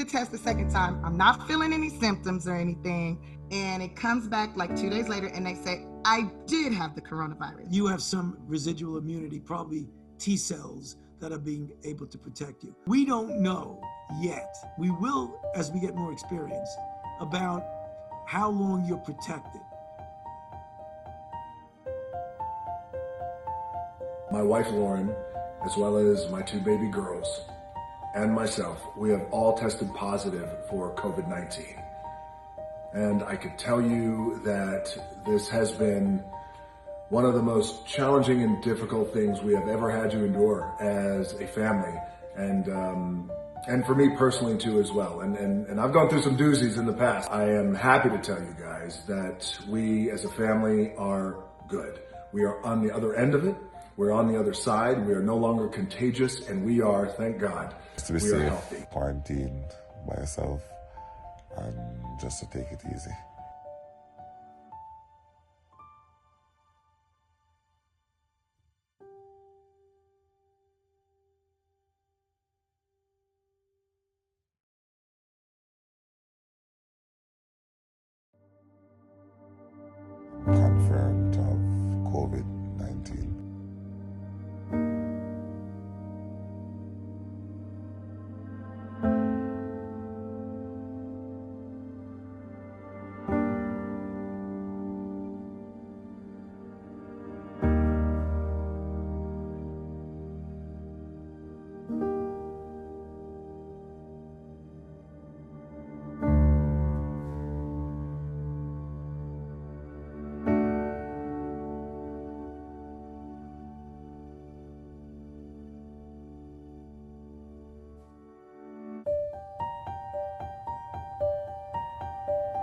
the test the second time. I'm not feeling any symptoms or anything. And it comes back like 2 days later and they say, I did have the coronavirus. You have some residual immunity, probably T cells that are being able to protect you. We don't know yet. We will as we get more experience about how long you're protected. My wife, Lauren, as well as my 2 baby girls and myself, we have all tested positive for COVID-19. And I could tell you that this has been one of the most challenging and difficult things we have ever had to endure as a family. And for me personally too as well. And I've gone through some doozies in the past. I am happy to tell you guys that we as a family are good. We are on the other end of it. We're on the other side. We are no longer contagious, and we are, thank God, just to be safe, healthy. Quarantined by yourself, and just to take it easy. Confirmed of COVID-19.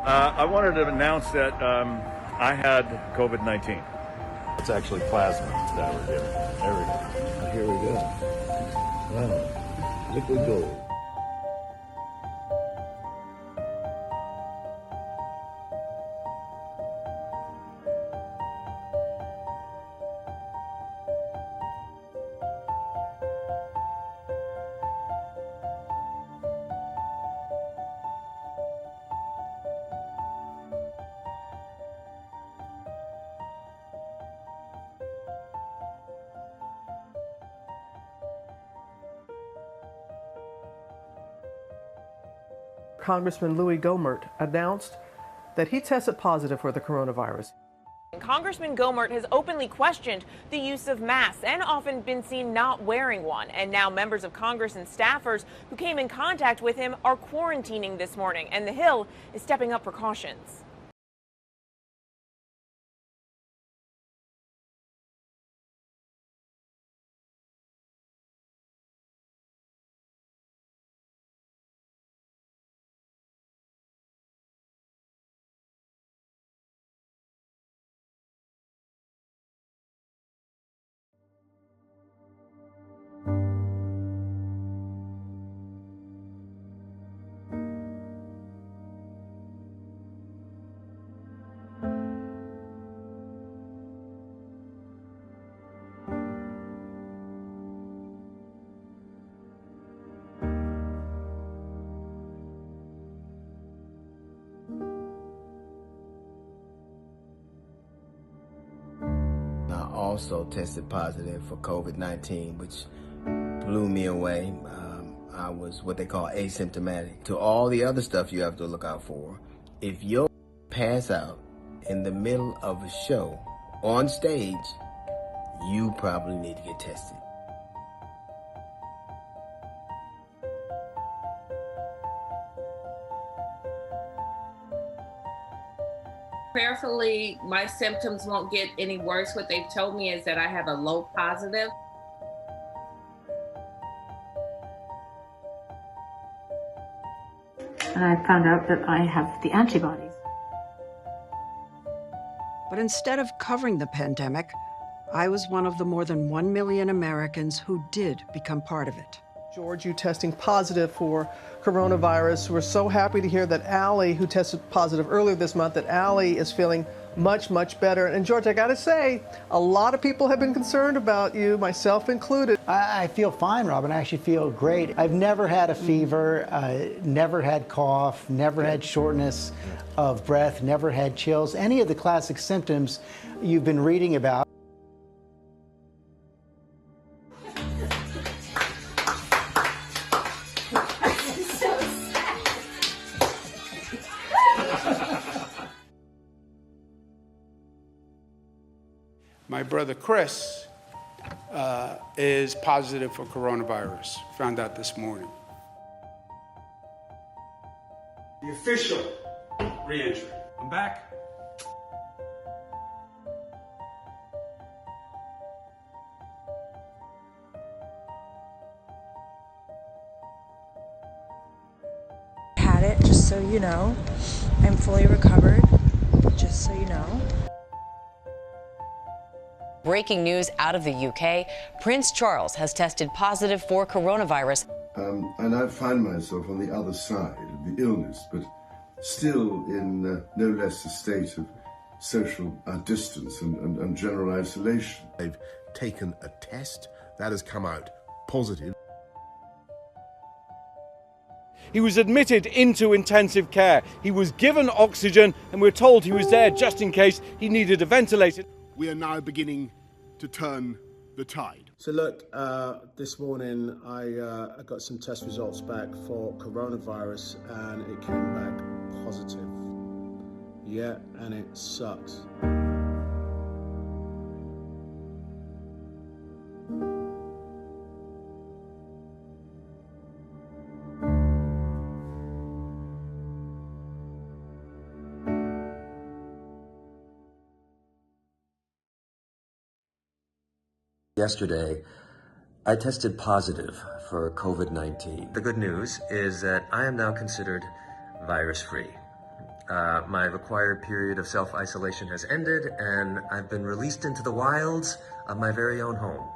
I wanted to announce that I had COVID-19. It's actually plasma that we're giving. There we go. Here we go. Wow. Liquid gold. Congressman Louis Gohmert announced that he tested positive for the coronavirus. Congressman Gohmert has openly questioned the use of masks and often been seen not wearing one. And now members of Congress and staffers who came in contact with him are quarantining this morning, and the Hill is stepping up precautions. Also tested positive for COVID-19, which blew me away. I was what they call asymptomatic. To all the other stuff you have to look out for, if you pass out in the middle of a show on stage, you probably need to get tested. Prayerfully, my symptoms won't get any worse. What they've told me is that I have a low positive. And I found out that I have the antibodies. But instead of covering the pandemic, I was one of the more than 1 million Americans who did become part of it. George, you testing positive for coronavirus. We're so happy to hear that Allie, who tested positive earlier this month, that Allie is feeling much, much better. And George, I gotta say, a lot of people have been concerned about you, myself included. I feel fine, Robin. I actually feel great. I've never had a fever, never had cough, never had shortness of breath, never had chills, any of the classic symptoms you've been reading about. My brother Chris is positive for coronavirus. Found out this morning. The official re-entry. I'm back. Had it, just so you know. I'm fully recovered, just so you know. Breaking news out of the UK, Prince Charles has tested positive for coronavirus. And I find myself on the other side of the illness, but still in no less a state of social distance and general isolation. They've taken a test that has come out positive. He was admitted into intensive care. He was given oxygen, and we're told he was there just in case he needed a ventilator. We are now beginning to turn the tide. So look, this morning I got some test results back for coronavirus and it came back positive. Yeah, and it sucks. Yesterday, I tested positive for COVID-19. The good news is that I am now considered virus-free. My required period of self-isolation has ended, and I've been released into the wilds of my very own home.